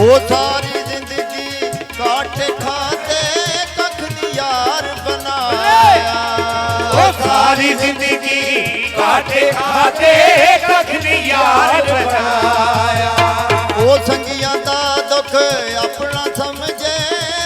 ਉਹ ਸਾਰੀ ਜ਼ਿੰਦਗੀ ਕਾਟੇ ਖਾਤੇ ਕੱਖ ਨੀ ਯਾਰ ਬਣਾਇਆ। ਉਹ ਸਾਰੀ ਜ਼ਿੰਦਗੀ ਕਾਟੇ ਖਾਤੇ ਕੱਖ ਨੀ ਯਾਰ ਬਣਾਇਆ। ਉਹ ਸੰਗੀਆਂ ਦਾ ਦੁੱਖ ਆਪਣਾ ਸਮਝੇ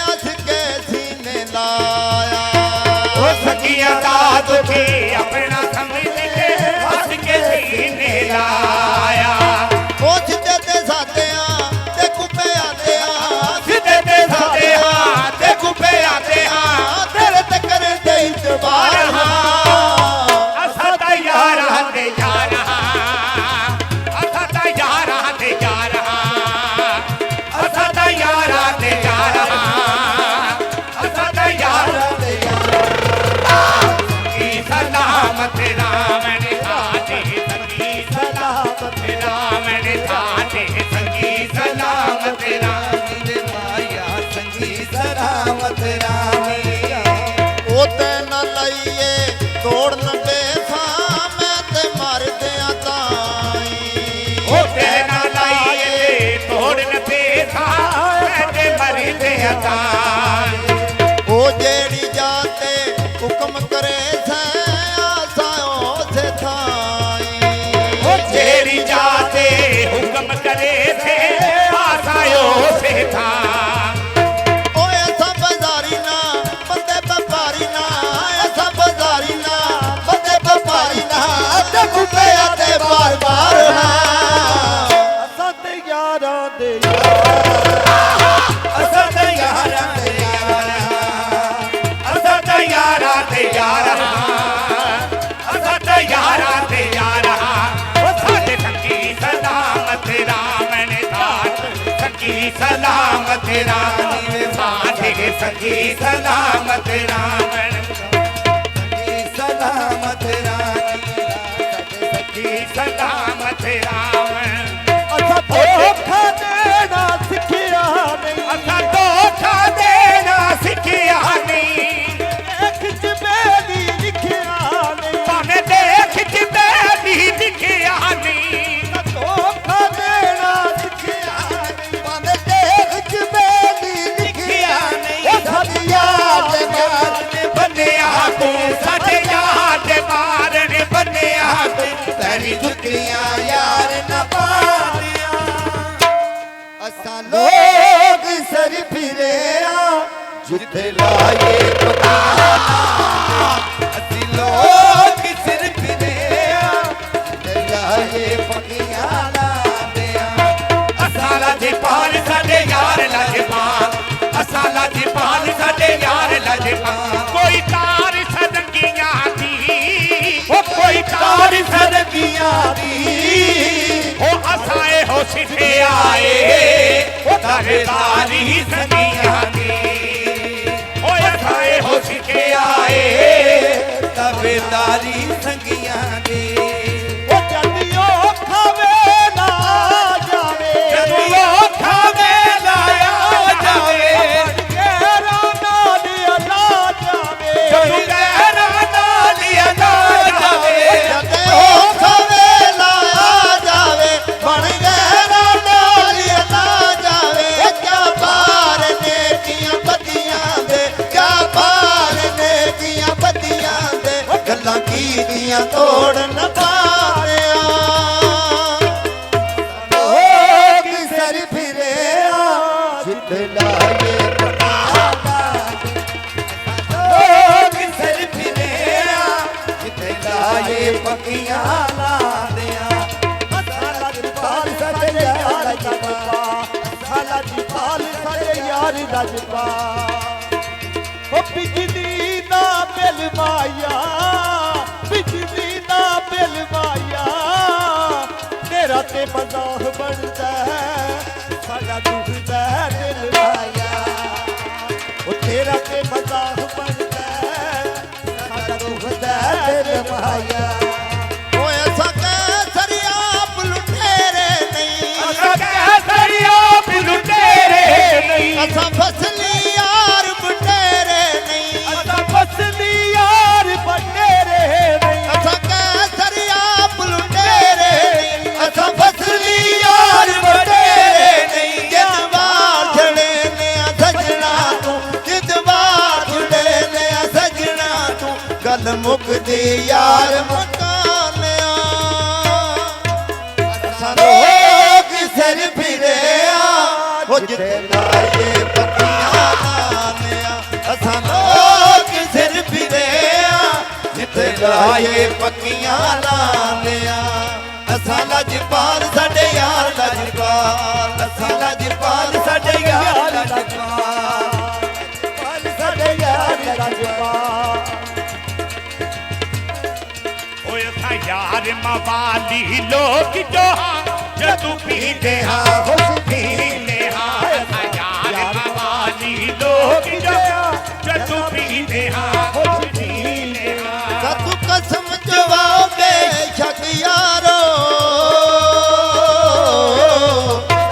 ਹੱਸ ਕੇ ਸੀਨੇ ਲਾਇਆ। ਉਹ ਸੰਗੀਆਂ ਦਾ ਦੁੱਖ ਆਪਣਾ ਸਮਝ ਕੇ ਹੱਸ ਕੇ ਸੀਨੇ ਲਾਇਆ। ਉਹ ਸਿੱਧੇ ਤੇ ਸਾਧਿਆਂ ਤੇ ਕੁੱਪੇ ਆਂਦਿਆਂ, ਸਿੱਧੇ ਤੇ ਸਾਧਿਆਂ ਤੇ ਕੁੱਪੇ ਆਂਦਿਆਂ ਤੇਰੇ ਤੇ ਕਰਦੇ ਇਤਬਾਰ ਅਸਾਂ ਤਾਂ ਯਾਰਾਂ ਦੇ ਯਾਰਾਂ, ਅਸਾਂ ਤਾਂ ਯਾਰਾਂ ਦੇ ਯਾਰਾਂ, ਅਸਾਂ ਤਾਂ ਯਾਰਾਂ ਦੇ ਯਾਰਾਂ, ਅਸਾਂ ਤਾਂ ਯਾਰਾਂ ਦੇ ਯਾਰਾਂ। ਕੀ ਸਲਾਮਤ ਰਾਮ ਨੇ ਸਾਡੇ ਸੰਗੀ ਸਲਾਮਤ ਰਾਮ ਨੇ ਸਾਡੇ ਸੰਗੀ ਸਲਾਮਤ ਰਾਮ ਦੇ ਮਾਇਆ ਸੰਗੀ ਸਲਾਮਤ ਰਾਮ। ਉਹ ਤੇ ਨਾ ਲਈਏ ਤੋੜਨ ਬੇਸਾਂ ਮੈਂ ਤੇ ਮਰਦਿਆਂ ਤਾਈ। ਉਹ ਤੇ ਨਾ ਲਾਈਏ ਤੋੜਨ ਬੇਸਾਂ ਮੈਂ ਤੇ ਮਰਦੇ ਤਾਂ। ਉਹ ਜਿਹੜੀ ਜਾਤੇ ਹੁਕਮ ਕਰੇ ਸੈ ਆਸਾਂ ਉਸੇ ਥਾਈ। ਉਹ ਜਿਹੜੀ ਜਾਤੇ ਹੁਕਮ ਕਰੇ ਥੇ ਆਸਾ ਉਸੇ ਥਾਂ। ਓਏ ਐਸਾ ਬਜ਼ਾਰੀ ਨਾ ਬੰਦੇ ਵਪਾਰੀ ਨਾ, ਐਸਾ ਬਜ਼ਾਰੀ ਨਾ ਬੰਦੇ ਵਪਾਰੀ ਨਾ ਤੇ ਕੁੱਪਿਆਂ ਤੇ ਬਾਰ ਬਾਰ ਅਸਾਂ ਤੇ ਯਾਰਾਂ ਦੇ ਅਸਾਂ ਤਾਂ ਯਾਰਾਂ ਦੇ ਯਾਰਾਂ, ਅਸਾਂ ਤਾਂ ਯਾਰਾਂ ਦੇ ਯਾਰਾਂ, ਅਸਾਂ ਤਾਂ ਯਾਰਾਂ ਦੇ ਯਾਰਾਂ। ਉਹ ਸਾਡੇ ਸੰਗੀ ਸਲਾਮਤ ਰਾਮ ਨੇ ਸਾਡੇ ਸੰਗੀ ਸਲਾਮਤ ਰਾਮ ਨੇ ਸਾਡੇ ਸੰਗੀ ਸਲਾਮਤ ਰਾਮ ਨੇ ਸੰਗੀ ਸਲਾਮਤ ਰਾਮ ਸਾਡੇ ਸੰਗੀ ਸਲਾਮਤ ਰਾਮ। ਅਸਾਂ ਧੋਖਾ ਦੇਣਾ ਸਿੱਖਿਆ ਨਹੀਂ, ਅਸਾਂ ਧੋਖਾ ਦੇਣਾ ਸਿੱਖਿਆ ਨਹੀਂ। ਦੇਖ ਚ ਬੇਲੀ ਲਿਖਿਆ ਨਹੀਂ, ਭਾਵੇਂ ਦੇਖ ਜਿੱਦੇ ਵੀ ਦਿਖਿਆ ਨਹੀਂ। ਧੋਖਾ ਦੇਣਾ ਸਿੱਖਿਆ ਨਹੀਂ, ਭਾਵੇਂ ਦੇਖ ਚ ਬੇਲੀ ਲਿਖਿਆ ਨਹੀਂ। ਉਹ ਸਾਡੀ ਯਾਦ ਦੇ ਮਾਰਨ ਬੰਨਿਆ ਤੂੰ ਸਾਡੇ ਯਾਰ ਦੇ ਮਾਰਨ ਬੰਨਿਆ ਤੂੰ ਤੇਰੀ ਜੁੱਤੀਆਂ ਯਾਰ ਨਾ ਪਾਰਿਆ। ਅਸਾਂ ਲੋਕ ਸਰ ਫਿਰੇ ਆ ਜਿੱਥੇ ਲਾਏ ਪਕਾਨਾ। ਅਸੀਂ ਲੋਕ ਸਿਰ ਫਿਰੇ ਆ ਜਿੱਥੇ ਲਾਏ ਪਕੀਆਂ ਲਾਦਿਆਂ। ਅਸਾਂ ਲਾਜਪਾਲ ਸਾਡੇ ਯਾਰ ਲਾਜਪਾਲ, ਅਸਾਂ ਲਾਜਪਾਲ ਸਾਡੇ ਯਾਰ ਲਾਜਪਾਲ। ਕੋਈ ਤਾਰ ਸਦਕੀਆਂ ਦੀ, ਉਹ ਕੋਈ ਤਾਰ ਸਦਕੀਆਂ ਦੀ। ਉਹ ਅਸਾਂ ਇਹੋ ਸਿੱਖਿਆ ਏ ਉਹ ਤਾਰੇਦਾਰੀ ਸਦੀਆਂ ਦੀ। ਉਹ ਅਸਾਂ ਇਹੋ ਸਿੱਖਿਆ ਏ ਤਾਰੇਦਾਰੀ ਸੰਗੀਆਂ ਦੀ। ਉਹ ਜੱਦੀਓ ਖਾਵੇ ਨਾ ਜਾਵੇ, ਜਦੋਂ ਔਖਾ ਵੇਲਾ ਆ ਜਾਵੇ, ਗਹਿਰਾ ਨਾਲ ਅਲਾ ਜਾਵੇ। ਜਦੋਂ ਗਹਿਰਾ ਨਾਲ ਅਲਾ ਜਾਵੇ। ਜਦੋਂ ਖਾਵੇ ਨਾ ਜਾਵੇ, ਬਣ ਗਹਿਰਾ ਨਾਲ ਅਲਾ ਜਾਵੇ। ਕਿਆ ਪਾਰ ਨੇਕੀਆਂ ਬੱਦੀਆਂ ਦੇ, ਕਿਆ ਪਾਰ ਨੇਕੀਆਂ ਬੱਦੀਆਂ ਦੇ, ਗੱਲਾਂ ਕੀਤੀਆਂ ਤੋੜ ਨਾ ਪਾਰਿਆ। ਲੋਕ ਸਰ ਫਿਰੇ ਆ ਜਿੱਥੇ ਲਾਏ ਪਕਾਨਾ। ਲੋਕ ਸਰ ਫਿਰੇ ਆ ਜਿੱਥੇ ਲਾਏ ਪਕੀਆਂ ਲਾਦਿਆਂ। ਅਸਾਂ ਲਾਜਪਾਲ ਸਾਡੇ ਯਾਰ ਲਾਜਪਾਲ, ਅਸਾਂ ਲਾਜਪਾਲ ਸਾਡੇ ਯਾਰ ਲਾਜਪਾਲ। ਉਹ ਬਿਜਲੀ ਨਾ ਬਿਲ ਮਾਇਆ, ਬਿਜਲੀ ਨਾ ਬਿਲ ਮਾਇਆ। ਤੇਰਾ ਤੇ ਮਜ਼ਾਕ ਬਣਦਾ ਸਾਡਾ ਦੁਖਦਾ ਦਿਲ ਮਾਇਆ। ਉਹ ਤੇਰਾ ਤੇ ਮਜ਼ਾਕ ਬਣਦਾ ਸਾਡਾ ਦੁਖਦਾ ਦਿਲ ਮਾਇਆ। ਓਏ ਅਸਾਂ ਕੈਸਰੀਆ ਲੁਟੇਰੇ ਨਹੀਂ, ਅਸਾਂ ਕੈਸਰੀਆ ਲੁਟੇਰੇ ਨਹੀਂ। ਅਸਾਂ ਫਸਲੀ ਯਾਰ ਬਟੇਰੇ ਨਹੀਂ, ਅਸਾਂ ਫਸਲੀ ਯਾਰ ਬਟੇਰੇ ਨਹੀਂ। ਅਸਾਂ ਕੈਸਰੀਆ ਲੁਟੇਰੇ ਨਹੀਂ, ਅਸਾਂ ਫਸਲੀ ਯਾਰ ਬਟੇਰੇ ਨਹੀਂ। ਦੀ ਯਾਰ ਮਕਾਨਿਆ ਅਸਾਂ ਲੋਕ ਸਿਰ ਫਿਰਿਆ ਉਹ ਜਿੱਥੇ ਲਾਏ ਪੱਤੀਆਂ ਲਾਨਿਆ ਅਸਾਂ ਲੋਕ ਸਿਰ ਫਿਰਿਆ ਜਿੱਥੇ ਲਾਏ ਪੱਕੀਆਂ ਲਾਨਿਆ ਅਸਾਂ ਲਜਪਾਲ ਸਾਡੇ ਯਾਰ ਲਜਪਾਲ ਅਸਾਂ ਲਜਪਾਲ ਸਾਡੇ ਯਾਰ ਲਜਪਾਲ ਸਾਡੇ ਯਾਰ ਲਜਪਾਲ ਓਏ ਅਸਾਂ ਯਾਰ ਮਵਾਲੀ ਲੋਕ ਜੋ ਜਦੋਂ ਪੀਂਦੇ ਹਾਂ ਹੁਸ ਪੀਂਦੇ ਹਾਂ ਅਸਾਂ ਯਾਰ ਮਵਾਲੀ ਲੋਕ ਜੋ ਜਦੋਂ ਪੀਂਦੇ ਹਾਂ ਹੁਸ ਪੀਂਦੇ ਹਾਂ ਸਾਧੂ ਕਸਮ ਚਵਾਓਗੇ ਸ਼ੱਕ ਯਾਰੋ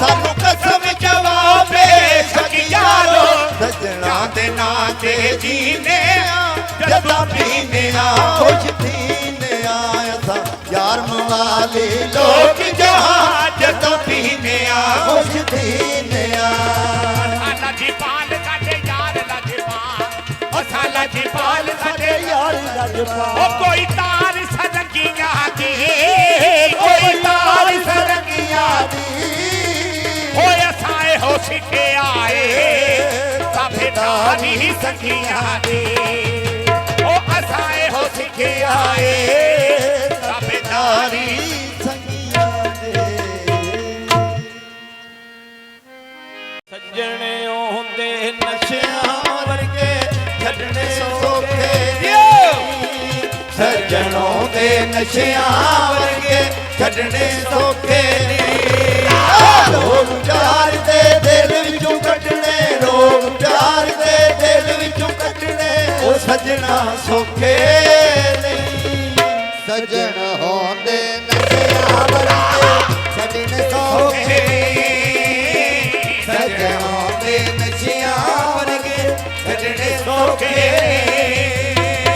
ਸਾਨੂੰ ਕਸਮ ਚਵਾਓਗੇ ਸ਼ੱਕ ਯਾਰੋ ਸੱਜਣਾ ਦੇ ਨਾਂ ਤੇ ਜੀਨੇ ਜਦੋਂ ਪੀਂਦੇ ਆ ਖੁਸ਼ ਪੀਂਦੇ ਆ ਅਸਾਂ ਯਾਰ ਮਵਾਲੀ ਲੋਕ ਜਹਾਂ ਜਦੋਂ ਪੀਂਦੇ ਆ ਖੁਸ਼ ਪੀਂਦੇ ਆ ਲਜਪਾਲ ਸਾਡੇ ਯਾਰ ਲਜਪਾਲ ਉਹ ਸਾਲਾ ਲਜਪਾਲ ਸਾਡੇ ਯਾਰ ਲਜਪਾਲ ਉਹ ਕੋਈ ਤਾਰ ਸਰੰਗੀਆਂ ਦੀ ਕੋਈ ਤਾਰ ਸਰੰਗੀਆਂ ਦੀ ਓਏ ਅਸਾਂ ਇਹੋ ਸਿੱਖੇ ਆਏ ਤਾਬੇਦਾਰੀ ਸੰਗੀਆਂ ਦੀ ਉਹ ਅਸਾਂ ਇਹੋ ਸਿੱਖੇ ਆਏ ਤਾਬੇਦਾਰੀ ਸੰਗੀਆਂ ਦੇ ਸੱਜਣੇ ਹੁੰਦੇ ਨਸ਼ਿਆਂ ਵਰਗੇ ਛੱਡਣੇ ਸੌਖੇ ਸੱਜਣੋਂ ਦੇ ਨਸ਼ਿਆਂ ਵਰਗੇ ਛੱਡਣੇ ਸੌਖੇ ਰੋਗ ਪਿਆਰ ਦੇ ਦਿਲ ਵਿੱਚੋਂ ਕੱਢਣੇ ਰੋਗ ਪਿਆਰ ਦੇ ਦਿਲ ਵਿੱਚੋਂ ਕੱਢਣੇ ਉਹ ਸੱਜਣਾ ਸੌਖੇ ਨਹੀਂ ਸੱਜਣ ਹੁੰਦੇ ਨਸ਼ਿਆਂ ਵਰਗੇ ਛੱਡਣੇ ਸੌਖੇ ਸੱਜਣੋਂ ਦੇ ਨਸ਼ਿਆਂ ਵਰਗੇ ਛੱਡਣੇ ਸੌਖੇ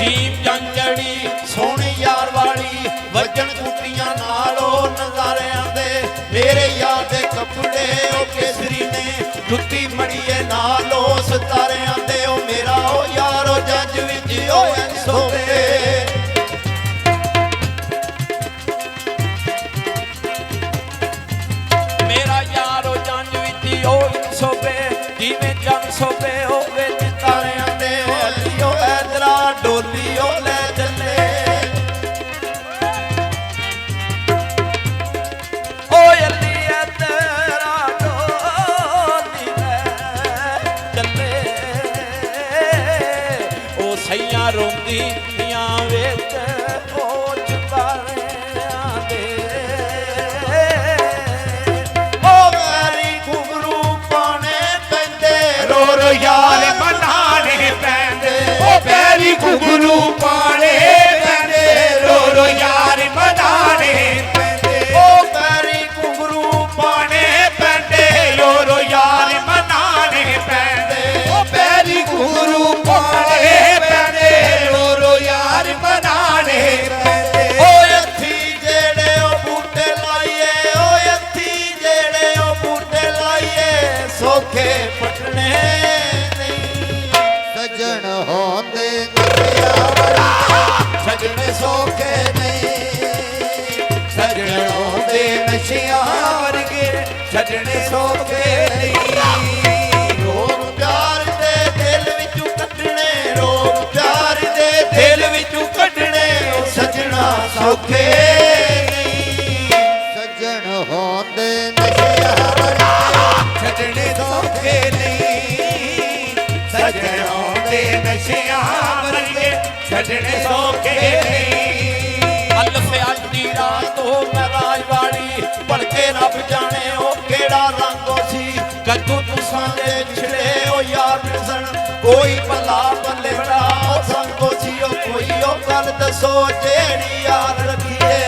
ਜੀਵ ਜੰਜੜੀ ਸੋਹਣੀ ਯਾਰ ਵਾਲੀ ਵੱਜਣ ਕੁੱਟੀਆਂ ਨਾਲ ਉਹ ਨਜ਼ਾਰਿਆਂ ਦੇ ਮੇਰੇ ਯਾਰ ਦੇ ਕੱਪੜੇ ਉਹ ਕੇਸਰੀ ਨੇ ਜੁੱਤੀ ਮੜੀਏ ਨਾਲ ਉਹ ਸਿਤਾਰਿਆਂ ਦੇ ਉਹ ਮੇਰਾ ਉਹ ਯਾਰ ਉਹ ਜੱਜ ਵਿੱਚ ਉਹ ਸੋਵੇ ਮੇਰਾ ਯਾਰੋ ਜੰਜ ਵਿੱਚ ਉਹ ਸੋਵੇ ਜਿਵੇਂ ਜੰਗ ਸੋਵੇ ਹੋਵੇ ਤਾਰਿਆਂ ਦੇ ਅਲੀਓ ਐਦਰਾ ਡੋਲੀਓ ਲੈ ਚੱਲੇ ਓਏ ਅੱਲੀ ਤੇਰਾ ਡੋਲੀ ਲੈ ਚੱਲੇ ਉਹ ਸਈਆਂ ਰੋਂਦੀਆਂ ਵਿੱਚ ਉਹ ਚੁਬਾਰਿਆਂ ਦੇ ਉਹ ਮੇਰੀ ਘੁੰਗਰੂ ਪਾਣੇ ਪੈਂਦੇ ਰੋ ਰੋ ਯਾਰ ਮਨਾਣੇ ਪੈਂਦੇ ਉਹ ਪੈਰੀ ਘੁੰਗਰੂ ਪਾਣੇ ਪੈਂਦੇ ਰੋ ਰੋ ਯਾਰ ਮਨਾਣੇ ਪੈਂਦੇ ਉਹ ਪੈਰੀ ਘੁੰਗਰੂ ਪਾਣੇ ਪੈਂਦੇ ਰੋ ਰੋ ਯਾਰ ਮਨਾਣੇ ਪੈਂਦੇ ਉਹ ਪੈਰੀ ਘੁੰਗਰੂ ਪਾਣੇ ਪੈਂਦੇ ਰੋ ਰੋ ਯਾਰ ਮਨਾਣੇ ਪੈਂਦੇ ਓਏ ਅੱਥੀ ਜਿਹੜੇ ਉਹ ਬੂਟੇ ਲਾਈਏ ਓਏ ਅੱਥੀ ਜਿਹੜੇ ਉਹ ਬੂਟੇ ਲਾਈਏ ਸੋਖੇ ਪਟਣੇ ਨਹੀਂ ਸੱਜਣ ਹੁੰਦੇ ਨਸ਼ਿਆਂ ਵਾਲੇ ਸੱਜਣੇ ਸੋਖੇ ਨਹੀਂ ਸੱਜਣ ਹੁੰਦੇ ਨਸ਼ਿਆਂ ਵਰਗੇ ਛੱਡਣੇ ਸੋਖੇ ਨਹੀਂ ਰੋਗ ਪਿਆਰ ਦੇ ਦਿਲ ਵਿੱਚੋਂ ਕੱਢਣੇ ਰੋਗ ਪਿਆਰ ਦੇ ਦਿਲ ਵਿੱਚੋਂ ਕੱਢਣੇ ਉਹ ਸੱਜਣਾ ਸੌਖੇ ਨਹੀਂ ਸੱਜਣ ਹੁੰਦੇ ਨਸ਼ਿਆਂ ਵਰਗੇ ਛੱਡਣੇ ਸੌਖੇ ਨਹੀਂ ਸੱਜਣ ਹੁੰਦੇ ਨਸ਼ਿਆਂ ਵਰਗੇ ਛੱਡਣੇ ਸੌਖੇ ਨਹੀਂ ਅਲਫ ਅੱਜ ਦੀ ਰਾਤ ਉਹ ਮਹਿਰਾਜ ਵਾਲੀ ਭਲਕੇ ਰੱਬ ਜਾਣੇ ਉਹ ਕਿਹੜਾ ਰੰਗੋ ਸੀ ਕਦੋਂ ਤੁਸਾਂ ਦੇ ਛਿੜੇ ਉਹ ਯਾਰ ਮਿਲਣ ਕੋਈ ਭਲਾ ਬੱਲੇ ਬੜਾ ਉਹ ਸੰਗੋ ਸੀ ਉਹ ਕੋਈ ਉਹ ਗੱਲ ਦੱਸੋ ਜਿਹੜੀ ਯਾਰ ਰੱਖੀਏ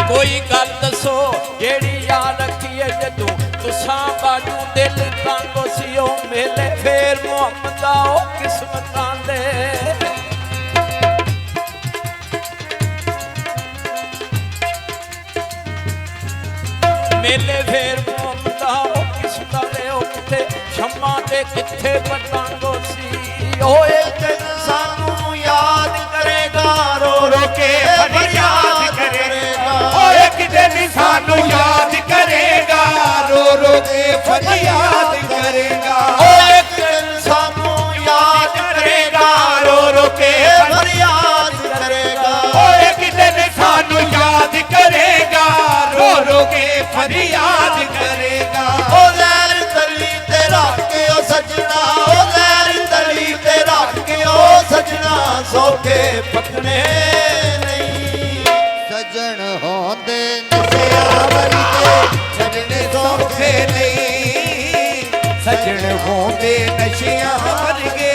ਕੋਈ ਗੱਲ ਦੱਸੋ ਜਿਹੜੀ ਯਾਦ ਰੱਖੀਏ ਜਦੋਂ ਤੁਸਾਂ ਬਾਜੂ ਦਿਲ ਤੰਗੋ ਸੀ ਉਹ ਮੇਲੇ ਫੇਰ ਮੁਹੰਮਦ ਆ ਉਹ ਕਿਸਮਤਾਂ ਦੇ ਮੇਲੇ ਫੇਰ ਮੁਹੰਮਦ ਆ ਉਹ ਕਿਸਮਤਾਂ ਦੇ ਉਹ ਕਿਤੇ ਸ਼ਮਾ ਤੇ ਕਿੱਥੇ ਪਤੰਗੋ ਸੀ ਓਏ ਦਿਨ ਸਾਨੂੰ ਯਾਦ ਕਰੇਗਾ ਰੋ ਰੋ ਕੇ ਫਰਿਆਦ ਕਰੇਗਾ ਓ ਇੱਕ ਦਿਨ ਸਾਨੂੰ ਯਾਦ ਕਰੇਗਾ ਰੋ ਰੋ ਕੇ ਫਰਿਆਦ ਕਰੇਗਾ ਓਏ ਇੱਕ ਦਿਨ ਸਾਨੂੰ ਯਾਦ ਕਰੇਗਾ ਰੋ ਰੋ ਕੇ ਫਰਿਆਦ ਕਰੇਗਾ ਓ ਇੱਕ ਦਿਨ ਸਾਨੂੰ ਯਾਦ ਕਰੇਗਾ ਰੋ ਰੋ ਕੇ ਫਰਿਆਦ ਕਰੇਗਾ ਓ ਜ਼ਹਿਰ ਤਲੀ ਤੇ ਰੱਖ ਕੇ ਓ ਸਜਣਾ ਓ ਜ਼ਹਿਰ ਤਲੀ ਤੇ ਰੱਖ ਕੇ ਓ ਸਜਣਾ ਸੋਕੇ ਪਕਣੇ ਨਹੀਂ ਸਜਣ ਹੋਂਦੇ ਨਸ਼ਿਆਂ ਵਰਗੇ ਛੱਡਣੇ ਸੌਖੇ ਨਹੀਂ ਸਜਣ ਹੋਂਦੇ ਨਸ਼ਿਆਂ ਵਰਗੇ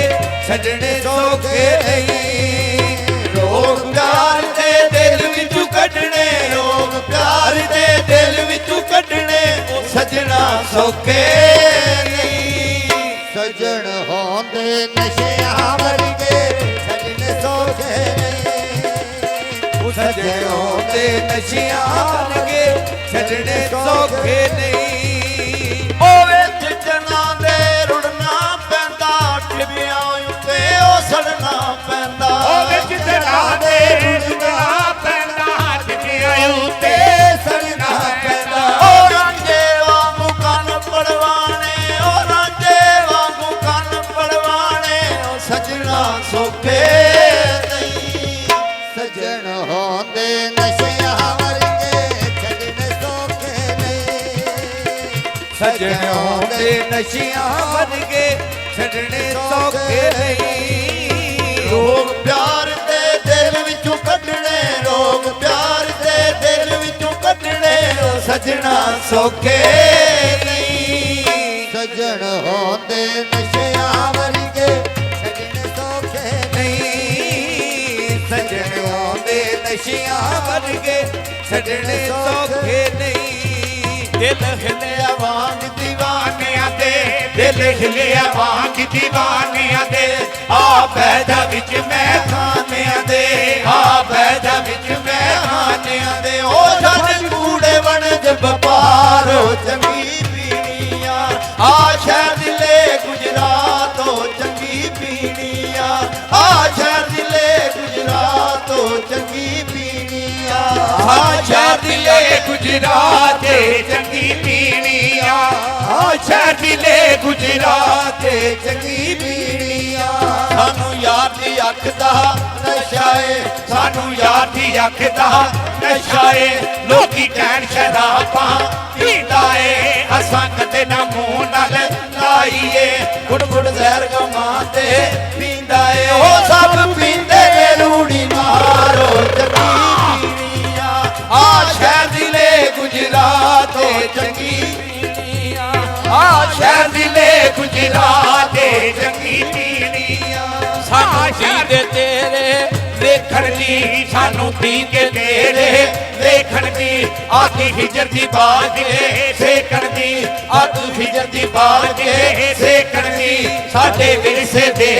ਛੱਡਣੇ ਸੌਖੇ ਨਹੀਂ ਰੋਗ ਪਿਆਰ ਦੇ ਦਿਲ ਵਿੱਚੋਂ ਕੱਢਣੇ ਰੋਗ ਪਿਆਰ ਦੇ ਦਿਲ ਵਿੱਚੋਂ ਕੱਢਣੇ ਸਜਣਾ ਸੌਖੇ ਨਹੀਂ ਸਜਣ ਹੋਂਦੇ ਨਸ਼ਿਆਂ ਵਰਗੇ ਸਜਣ ਸੌਖੇ ਨਹੀਂ ਸਜਣ ਹੋਂਦੇ ਨਸ਼ਿਆਂ ਵਰਗੇ ਛੱਡਣੇ ਸੌਖੇ ਨਹੀਂ ਓਏ ਜਿੱਜਣਾ ਦੇ ਰੁੜਨਾ ਪੈਂਦਾ ਟਿਬਿਆਂ ਉੱਤੇ ਉਹ ਸੜਨਾ ਪੈਂਦਾ ਓ ਵਿੱਚ ਤੇਰਾ ਦੇ ਰੁੜਨਾ ਪੈਂਦਾ ਟਿਕਿਆਂ ਉੱਤੇ ਸੜਨਾ ਪੈਂਦਾ ਓ ਰਾਂਝੇ ਵਾਂਗੂ ਕੰਨ ਪੜਵਾਣੇ ਓ ਰਾਂਝੇ ਵਾਂਗੂ ਕੰਨ ਪੜਵਾਣੇ ਓ ਸਜਣਾ ਸੋਖੇ ਨਹੀਂ ਸਜਣ ਹੋਂਦੇ ਨਸ਼ਿਆਂ ਵਰਗੇ ਛੱਡਣੇ ਸੋਖੇ ਨਹੀਂ ਸਜਣ ਹੋਂਦੇ ਨਸ਼ਿਆਂ ਵਰਗੇ ਛੱਡਣੇ ਸੌਖੇ ਨਹੀਂ ਰੋਗ ਪਿਆਰ ਦੇ ਦਿਲ ਵਿੱਚੋਂ ਕੱਢਣੇ ਰੋਗ ਪਿਆਰ ਦੇ ਦਿਲ ਵਿੱਚੋਂ ਕੱਢਣੇ ਓ ਸਜਣਾ ਸੋਖੇ ਨਹੀਂ ਸਜਣ ਹੋਂਦੇ ਨਸ਼ਿਆਂ ਵਰਗੇ ਸਜਣ ਸੋਖੇ ਨਹੀਂ ਸਜਣ ਹੋਂਦੇ ਨਸ਼ਿਆਂ ਵਰਗੇ ਛੱਡਣੇ ਸੌਖੇ ਨਹੀਂ ਦਿਲ ਹਿਲਿਆ ਵਾਂਗ ਦੀਵਾਨਿਆਂ ਦੇ ਦਿਲ ਹਿਲਿਆ ਵਾਂਗ ਦੀਵਾਨਿਆਂ ਦੇ ਆ ਬੈਠਾ ਵਿੱਚ ਮੈਂ ਖਾਨਿਆਂ ਦੇ ਆ ਬੈਠਾ ਵਿੱਚ ਮੈਂ ਖਾਨਿਆਂ ਦੇ ਓ ਜਨ ਕੂੜੇ ਵਣਜ ਵਪਾਰੋ ਚੰਗੀ ਪੀਣੀਆਂ ਆ ਸ਼ਹਿਰ ਦਿਲੇ ਗੁਜਰਾਤੋ ਚੰਗੀ ਪੀਣੀਆਂ ਆ ਸ਼ਹਿਰ ਦਿਲੇ ਗੁਜਰਾਤੋ ਚੰਗੀ ਪੀਣੀਆਂ ਆ ਸ਼ਹਿਰ ਦਿਲੇ ਗੁਜਰਾਤ ਦੇ ਚੰਗੀ ਪੀਣੀਆਂ ਆ ਸ਼ਹਿਰ ਦਿਲੇ ਗੁਜਰਾਤ ਦੇ ਚੰਗੀ ਪੀਣੀਆਂ ਸਾਨੂੰ ਯਾਰ ਦੀ ਅੱਖ ਦਾ ਨਸ਼ਾ ਏ ਸਾਨੂੰ ਯਾਰ ਦੀ ਅੱਖ ਦਾ ਨਸ਼ਾ ਏ ਲੋਕੀ ਕਹਿਣ ਸ਼ਰਾਬਾਂ ਪੀਂਦਾ ਏ ਅਸਾਂ ਕਦੇ ਨਾ ਮੂੰਹ ਨਾਲ ਲਾਈਏ ਗੁੜ ਗੁੜ ਜ਼ਹਿਰ ਗਮਾਂ ਤੇ ਪੀਂਦਾ ਏ ਉਹ ਸਭ ਪੀਂਦੇ ਨੇ ਰੂੜੀ ਮਾਰੋ ਚੰਗੀ ਪੀਣੀਆਂ ਆ ਸ਼ਹਿਰ ਦਿਲੇ ਗੁਜਰਾਤ ਓ ਚੰਗੀ ਪੀਣੀਆਂ ਆ ਸ਼ਹਿਰ ਦਿਲੇ ਗੁਜਰਾਤ ਦੇ ਚੰਗੀ ਪੀਣੀਆਂ ਸਾਨੂੰ ਜੀਦੇ ਤੇਰੇ ਵੇਖਣ ਦੀ ਸਾਨੂੰ ਦੀਦੇ ਤੇਰੇ ਵੇਖਣ ਦੀ ਆਖੀ ਹਿਜਰ ਦੀ ਬਾਤ ਦੇ ਸੇਕਣ ਦੀ ਆਖੀ ਹਿਜਰ ਦੀ ਬਾਤ ਦੇ ਸੇਕਣ ਦੀ ਸਾਡੇ ਵਿਰਸੇ ਦੇ